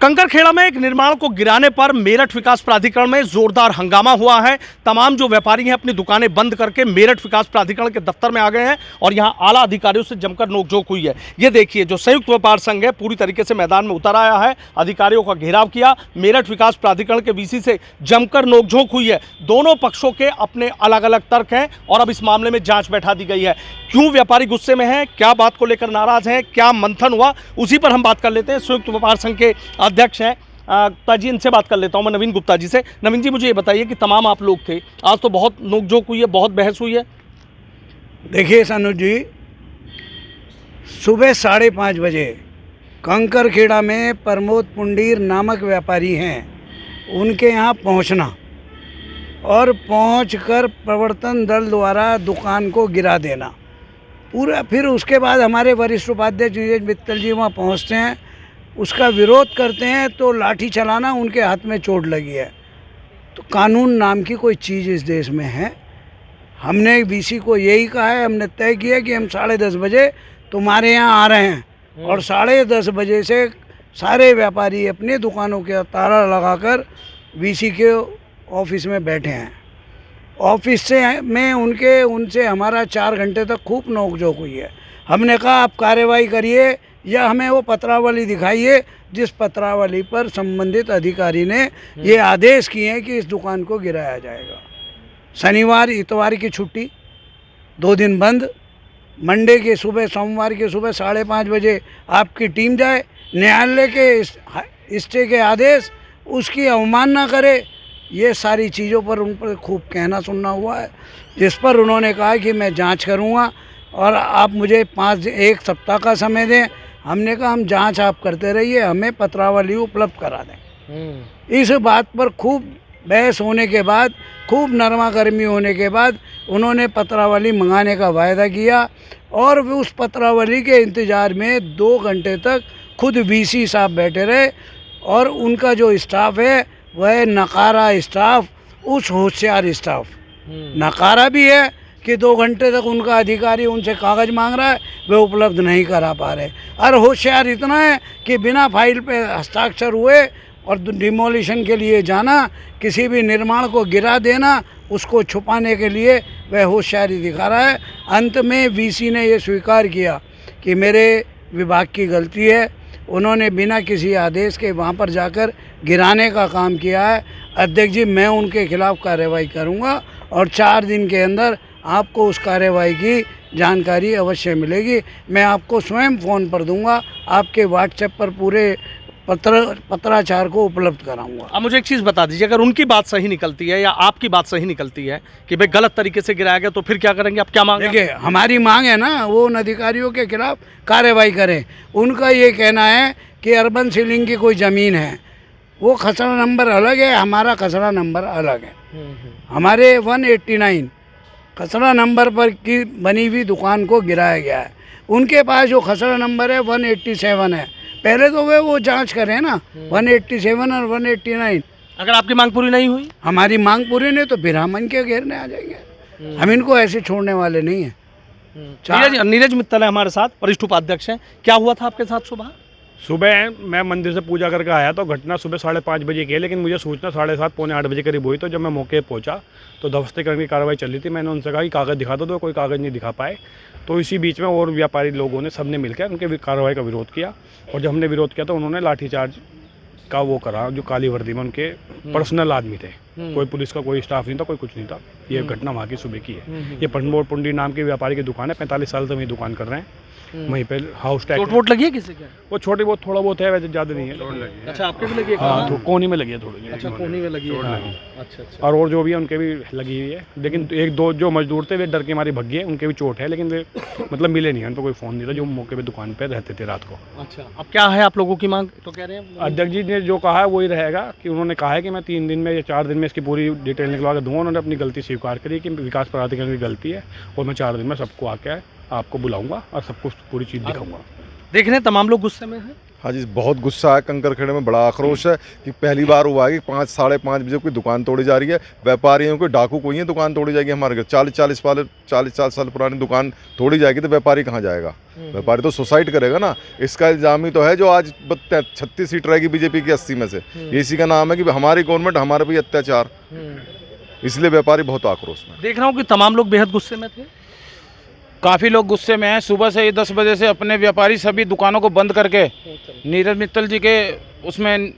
कंकरखेड़ा में एक निर्माण को गिराने पर मेरठ विकास प्राधिकरण में जोरदार हंगामा हुआ है। तमाम जो व्यापारी हैं अपनी दुकानें बंद करके मेरठ विकास प्राधिकरण के दफ्तर में आ गए हैं और यहां आला अधिकारियों से जमकर नोकझोंक हुई है। ये देखिए, जो संयुक्त व्यापार संघ है पूरी तरीके से मैदान में उतर आया है, अधिकारियों का घेराव किया, मेरठ विकास प्राधिकरण के वीसी से जमकर नोकझोंक हुई है। दोनों पक्षों के अपने अलग अलग तर्क हैं और अब इस मामले में जांच बैठा दी गई है। क्यों व्यापारी गुस्से में हैं, क्या बात को लेकर नाराज हैं, क्या मंथन हुआ, उसी पर हम बात कर लेते हैं। संयुक्त व्यापार संघ के अध्यक्ष हैं गुप्ता जी, इनसे बात कर लेता हूं मैं, नवीन गुप्ता जी से। नवीन जी, मुझे ये बताइए कि तमाम आप लोग थे, आज तो बहुत नोकझोंक हुई है, बहुत बहस हुई है। देखिए सनुज जी, सुबह 5:30 बजे कंकरखेड़ा में प्रमोद पुंडीर नामक व्यापारी हैं, उनके यहाँ पहुँचना और पहुंचकर प्रवर्तन दल द्वारा दुकान को गिरा देना पूरा। फिर उसके बाद हमारे वरिष्ठ उपाध्यक्ष नीरज मित्तल जी वहाँ पहुँचते हैं, उसका विरोध करते हैं तो लाठी चलाना, उनके हाथ में चोट लगी है। तो कानून नाम की कोई चीज़ इस देश में है। हमने वीसी को यही कहा है, हमने तय किया कि हम 10:30 बजे तुम्हारे यहाँ आ रहे हैं और 10:30 बजे से सारे व्यापारी अपनी दुकानों के ताला लगाकर वीसी के ऑफिस में बैठे हैं। ऑफिस से में उनसे हमारा 4 घंटे तक खूब नोकझोंक हुई है। हमने कहा आप कार्रवाई करिए या हमें वो पत्रावली दिखाइए जिस पत्रावली पर संबंधित अधिकारी ने ये आदेश किए हैं कि इस दुकान को गिराया जाएगा। शनिवार इतवार की छुट्टी, 2 दिन बंद, मंडे के सुबह, सोमवार के सुबह 5:30 बजे आपकी टीम जाए, न्यायालय के स्टे के आदेश, उसकी अवमानना करे। ये सारी चीज़ों पर उन पर खूब कहना सुनना हुआ है, जिस पर उन्होंने कहा कि मैं जांच करूंगा और आप मुझे 1 सप्ताह का समय दें। हमने कहा हम जांच आप करते रहिए, हमें पत्रावली उपलब्ध करा दें। इस बात पर खूब बहस होने के बाद, खूब नरमा गर्मी होने के बाद उन्होंने पत्रावली मंगाने का वायदा किया और उस पत्रावली के इंतज़ार में 2 घंटे तक खुद वीसी साहब बैठे रहे और उनका जो स्टाफ है वह नकारा स्टाफ, उस होशियार स्टाफ नकारा भी है कि 2 घंटे तक उनका अधिकारी उनसे कागज़ मांग रहा है, वे उपलब्ध नहीं करा पा रहे। और होशियार इतना है कि बिना फाइल पे हस्ताक्षर हुए और डिमोलिशन के लिए जाना, किसी भी निर्माण को गिरा देना, उसको छुपाने के लिए वह होशियारी दिखा रहा है। अंत में वीसी ने ये स्वीकार किया कि मेरे विभाग की गलती है, उन्होंने बिना किसी आदेश के वहाँ पर जाकर गिराने का काम किया है। अध्यक्ष जी, मैं उनके खिलाफ़ कार्रवाई करूँगा और 4 दिन के अंदर आपको उस कार्रवाई की जानकारी अवश्य मिलेगी। मैं आपको स्वयं फ़ोन पर दूंगा, आपके व्हाट्सएप पर पूरे पत्राचार को उपलब्ध कराऊंगा। अब मुझे एक चीज़ बता दीजिए, अगर उनकी बात सही निकलती है या आपकी बात सही निकलती है कि भाई गलत तरीके से गिराया गया, तो फिर क्या करेंगे, आप क्या मांग? देखिए, हमारी मांग है ना, वो उन अधिकारियों के खिलाफ कार्रवाई करें। उनका ये कहना है कि अर्बन सीलिंग की कोई ज़मीन है, वो खसरा नंबर अलग है, हमारा खसरा नंबर अलग है। हमारे 189 खसरा नंबर पर की बनी हुई दुकान को गिराया गया है। उनके पास जो खसरा नंबर है 187 है। पहले तो वो जांच करें ना, 187 और 189। अगर आपकी मांग पूरी नहीं हुई, हमारी मांग पूरी नहीं, तो फिर हम इनके घेरने आ जाएंगे। हम इनको ऐसे छोड़ने वाले नहीं हैं। नीरज मित्तल है हमारे साथ, वरिष्ठ उपाध्यक्ष हैं। क्या हुआ था आपके साथ सुबह? सुबह मैं मंदिर से पूजा करके आया तो घटना सुबह 5:30 बजे की है, लेकिन मुझे सूचना 7:30 पौने 8 बजे करीब हुई। तो जब मैं मौके पर पहुंचा तो ध्वस्तीकरण की कार्रवाई चल रही थी। मैंने उनसे कहा कि कागज़ दिखा दो, तो कोई कागज़ नहीं दिखा पाए। तो इसी बीच में और व्यापारी लोगों ने सबने मिलकर उनके कार्रवाई का विरोध किया और जब हमने विरोध किया तो उन्होंने लाठीचार्ज का वो करा। जो काली वर्दी में उनके पर्सनल आदमी थे, कोई पुलिस का कोई स्टाफ नहीं था, कोई कुछ नहीं था। ये घटना वहाँ की सुबह की है। ये प्रमोद पुंडीर नाम के व्यापारी की दुकान है, 45 साल से वही दुकान कर रहे हैं। वहीं पे हाउस टैक्स चोट लगी है किसी का? वो छोटी बहुत, थोड़ा बहुत है, वैसे ज़्यादा नहीं है। अच्छा, आपके भी लगी है? हाँ, तो कोहनी में लगी है थोड़ी। अच्छा, कोहनी में लगी है। हाँ। अच्छा। और जो भी है उनके भी लगी हुई है, लेकिन 1-2 जो मजदूर थे वे डर के मारे भग गए, उनके भी चोट है, लेकिन वे मतलब मिले नहीं, उन पर कोई फ़ोन नहीं था जो मौके पे दुकान पे रहते थे रात को। अच्छा, अब क्या है आप लोगों की मांग? तो कह रहे हैं अध्यक्ष जी ने जो कहा है वही रहेगा कि उन्होंने कहा है कि मैं 3 दिन में या 4 दिन में इसकी पूरी डिटेल निकलवा के दूँगा। उन्होंने अपनी गलती स्वीकार करी कि विकास प्राधिकरण की गलती है और मैं 4 दिन में सबको आके आपको बुलाऊंगा और सबको पूरी चीज़ दिखाऊंगा। देख रहे हैं तमाम लोग गुस्से में हैं। हाँ जी, बहुत गुस्सा है। कंकरखेड़े में बड़ा आक्रोश है कि पहली बार हुआ है कि 5 साढ़े 5 बजे कोई दुकान तोड़ी जा रही है। व्यापारियों को डाकू कोई है, दुकान तोड़ी जाएगी हमारे घर। 40 साल पुरानी दुकान तोड़ी जाएगी तो व्यापारी कहाँ जाएगा? व्यापारी तो सुसाइड करेगा ना। इसका इल्ज़ाम ही तो है जो आज 36 सीट रहेगी बीजेपी की 80 में से। इसी का नाम है कि हमारी गवर्नमेंट हमारे पे अत्याचार, इसलिए व्यापारी बहुत आक्रोश में। देख रहा हूँ कि तमाम लोग बेहद गुस्से में थे। काफ़ी लोग गुस्से में हैं। सुबह से ही 10 बजे से अपने व्यापारी सभी दुकानों को बंद करके नीरज मित्तल जी के उसमें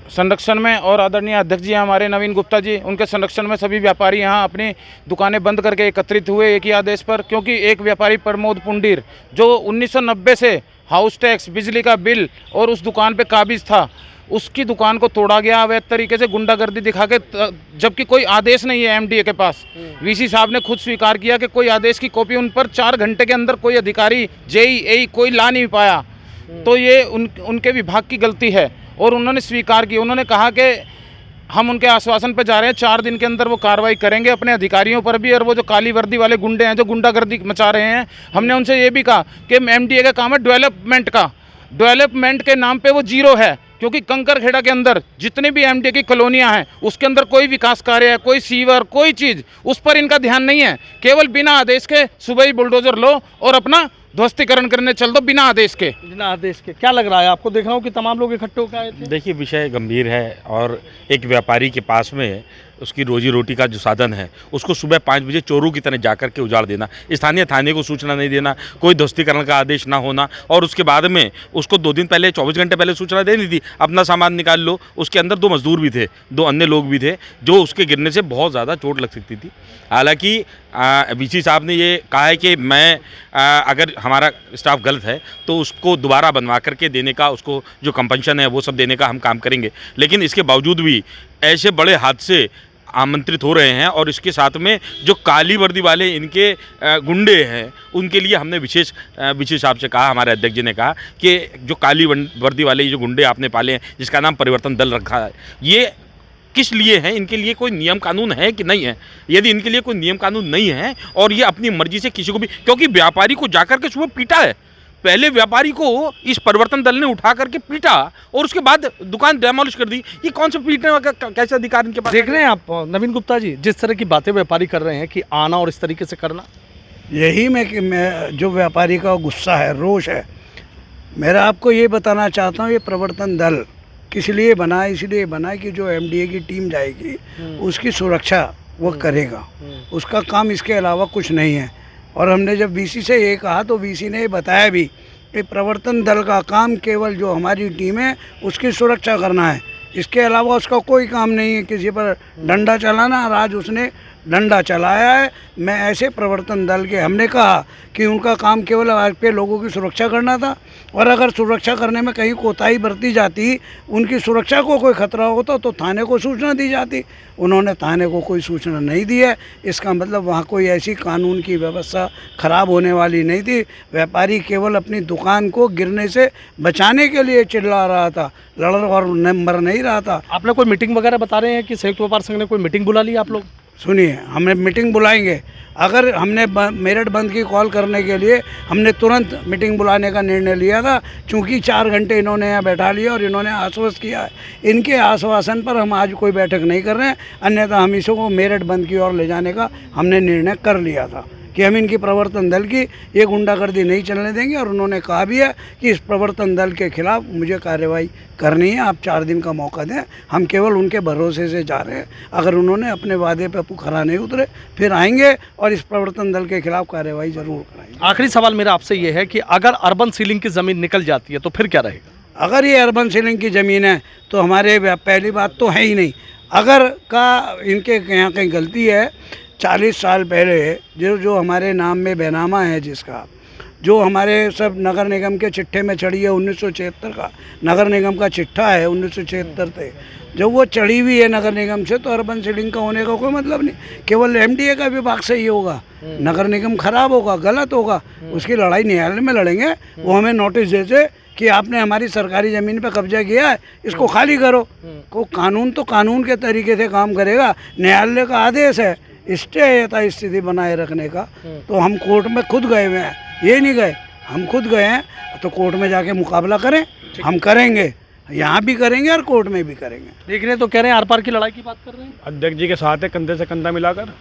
संरक्षण में, और आदरणीय अध्यक्ष जी हमारे नवीन गुप्ता जी, उनके संरक्षण में सभी व्यापारी यहाँ अपनी दुकानें बंद करके एकत्रित हुए एक ही आदेश पर। क्योंकि एक व्यापारी प्रमोद पुंडीर जो 1990 से हाउस टैक्स, बिजली का बिल और उस दुकान पे काबिज था, उसकी दुकान को तोड़ा गया अवैध तरीके से गुंडागर्दी दिखा के, जबकि कोई आदेश नहीं है एमडीए के पास। वीसी साहब ने खुद स्वीकार किया कि कोई आदेश की कॉपी उन पर 4 घंटे के अंदर कोई अधिकारी, जेई कोई ला नहीं पाया। तो ये उनके विभाग की गलती है और उन्होंने स्वीकार की। उन्होंने कहा कि हम उनके आश्वासन पर जा रहे हैं, 4 दिन के अंदर वो कार्रवाई करेंगे अपने अधिकारियों पर भी, और वो जो काली वर्दी वाले गुंडे हैं जो गुंडागर्दी मचा रहे हैं। हमने उनसे ये भी कहा कि एमडीए का काम है डेवलपमेंट का, डेवलपमेंट के नाम पे वो जीरो है। क्योंकि कंकरखेड़ा के अंदर जितनी भी एमडीए की कॉलोनियां हैं उसके अंदर कोई विकास कार्य है, कोई सीवर, कोई चीज़ उस पर इनका ध्यान नहीं है। केवल बिना आदेश के सुबह ही बुलडोजर लो और अपना ध्वस्तीकरण करने चल दो बिना आदेश के। बिना आदेश के क्या लग रहा है आपको? देख रहा हूँ कि तमाम लोग इकट्ठे होकर आए थे। देखिए, विषय गंभीर है और एक व्यापारी के पास में उसकी रोजी रोटी का जो साधन है उसको सुबह 5 बजे चोरों की तरह जाकर के उजाड़ देना, स्थानीय थाने को सूचना नहीं देना, कोई ध्वस्तीकरण का आदेश ना होना, और उसके बाद में उसको 2 दिन पहले, 24 घंटे पहले सूचना देनी थी, अपना सामान निकाल लो। उसके अंदर 2 मजदूर भी थे, 2 अन्य लोग भी थे जो उसके गिरने से बहुत ज़्यादा चोट लग सकती थी। हालांकि वीसी साहब ने ये कहा है कि मैं अगर हमारा स्टाफ गलत है तो उसको दोबारा बनवा करके देने का, उसको जो कंपनशन है वो सब देने का हम काम करेंगे। लेकिन इसके बावजूद भी ऐसे बड़े हादसे आमंत्रित हो रहे हैं, और इसके साथ में जो काली वर्दी वाले इनके गुंडे हैं उनके लिए हमने विशेष साहब से कहा, हमारे अध्यक्ष जी ने कहा कि जो काली वर्दी वाले जो गुंडे आपने पाले हैं, जिसका नाम परिवर्तन दल रखा है, ये किस लिए हैं? इनके लिए कोई नियम कानून है कि नहीं है? यदि इनके लिए कोई नियम कानून नहीं है और ये अपनी मर्जी से किसी को भी, क्योंकि व्यापारी को जाकर के सुबह पीटा है, पहले व्यापारी को इस परिवर्तन दल ने उठा करके पीटा और उसके बाद दुकान डेमोलिश कर दी। ये कौन सा पीटने का कैसा अधिकार इनके पास? देख रहे हैं आप नवीन गुप्ता जी, जिस तरह की बातें व्यापारी कर रहे हैं कि आना और इस तरीके से करना, यही मैं जो व्यापारी का गुस्सा है, रोष है, मेरा आपको ये बताना चाहता हूँ। ये प्रवर्तन दल किस लिए बना? इसलिए बना कि जो एमडीए की टीम जाएगी उसकी सुरक्षा वो करेगा, उसका काम इसके अलावा कुछ नहीं है। और हमने जब वीसी से ये कहा तो वीसी ने बताया भी कि प्रवर्तन दल का काम केवल जो हमारी टीम है उसकी सुरक्षा करना है, इसके अलावा उसका कोई काम नहीं है किसी पर डंडा चलाना। और आज उसने डंडा चलाया है। मैं ऐसे प्रवर्तन दल के, हमने कहा कि उनका काम केवल आज पे लोगों की सुरक्षा करना था, और अगर सुरक्षा करने में कहीं कोताही बरती जाती, उनकी सुरक्षा को कोई खतरा होता तो थाने को सूचना दी जाती। उन्होंने थाने को कोई सूचना नहीं दी है। इसका मतलब वहाँ कोई ऐसी कानून की व्यवस्था खराब होने वाली नहीं थी। व्यापारी केवल अपनी दुकान को गिरने से बचाने के लिए चिल्ला रहा था, लड़ और मर नहीं रहा था। आपने कोई मीटिंग वगैरह बता रहे हैं कि संयुक्त व्यापार संघ ने कोई मीटिंग बुला ली आप लोग? सुनिए, हमें मीटिंग बुलाएंगे। अगर हमने मेरठ बंद की कॉल करने के लिए हमने तुरंत मीटिंग बुलाने का निर्णय लिया था, क्योंकि 4 घंटे इन्होंने यहाँ बैठा लिया और इन्होंने आश्वस्त किया है। इनके आश्वासन पर हम आज कोई बैठक नहीं कर रहे हैं, अन्यथा हम इसको मेरठ बंद की ओर ले जाने का हमने निर्णय कर लिया था कि हम इनकी प्रवर्तन दल की ये गुंडागर्दी नहीं चलने देंगे। और उन्होंने कहा भी है कि इस प्रवर्तन दल के खिलाफ मुझे कार्रवाई करनी है, आप 4 दिन का मौका दें। हम केवल उनके भरोसे से जा रहे हैं। अगर उन्होंने अपने वादे पर खरा नहीं उतरे फिर आएंगे और इस प्रवर्तन दल के खिलाफ कार्रवाई जरूर कराएंगे। आखिरी सवाल मेरा आपसे ये है कि अगर अर्बन सीलिंग की ज़मीन निकल जाती है तो फिर क्या रहेगा? अगर ये अर्बन सीलिंग की ज़मीन है तो हमारे पहली बात तो है ही नहीं। अगर का इनके यहाँ कहीं गलती है, 40 साल पहले जो हमारे नाम में बैनामा है, जिसका जो हमारे सब नगर निगम के चिट्ठे में चढ़ी है, 1976 का नगर निगम का चिट्ठा है 1976 से, जब वो चढ़ी हुई है नगर निगम से, तो अर्बन सीलिंग का होने का कोई मतलब नहीं। केवल एमडीए का विभाग से ही होगा। नगर निगम खराब होगा, गलत होगा, उसकी लड़ाई न्यायालय में लड़ेंगे। वो हमें नोटिस देते कि आपने हमारी सरकारी ज़मीन पर कब्जा किया है, इसको खाली करो। को कानून तो कानून के तरीके से काम करेगा। न्यायालय का आदेश है स्टे यथा स्थिति बनाए रखने का, तो हम कोर्ट में खुद गए हुए हैं, ये नहीं गए। हम खुद गए हैं, तो कोर्ट में जाके मुकाबला करें, हम करेंगे, यहाँ भी करेंगे और कोर्ट में भी करेंगे। देख रहे हैं तो कह रहे हैं आर पार की लड़ाई की बात कर रहे हैं। अध्यक्ष जी के साथ है, कंधे से कंधा मिलाकर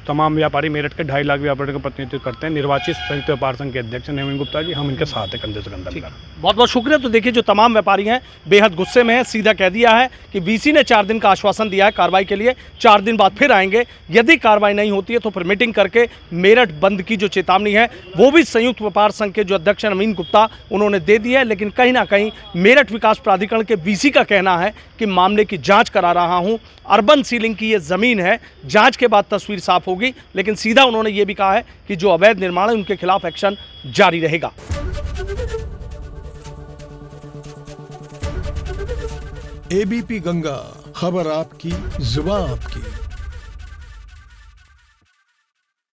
तमाम व्यापारी मेरठ के 2.5 लाख व्यापारियों का प्रतिनिधित्व करते हैं। निर्वाचित संयुक्त व्यापार संघ के अध्यक्ष नवीन गुप्ता जी, हम इनके साथ हैं कंधे से कंधा मिलाकर। बहुत बहुत शुक्रिया। तो देखिए जो तमाम व्यापारी हैं बेहद गुस्से में हैं, सीधा कह दिया है कि वीसी ने 4 दिन का आश्वासन दिया है कार्रवाई के लिए, 4 दिन बाद फिर आएंगे। यदि कार्रवाई नहीं होती है तो फिर मीटिंग करके मेरठ बंद की जो चेतावनी है वो भी संयुक्त व्यापार संघ के जो अध्यक्ष नवीन गुप्ता उन्होंने दे दी है। लेकिन कहीं ना कहीं मेरठ विकास प्राधिकरण के वीसी का कहना है कि मामले की जाँच करा रहा हूँ, अर्बन सीलिंग की ये ज़मीन है, जाँच के बाद तस्वीर साफ होगी। लेकिन सीधा उन्होंने ये भी कहा है कि जो अवैध निर्माण है उनके खिलाफ एक्शन जारी रहेगा। एबीपी गंगा, खबर आपकी, जुबान आपकी।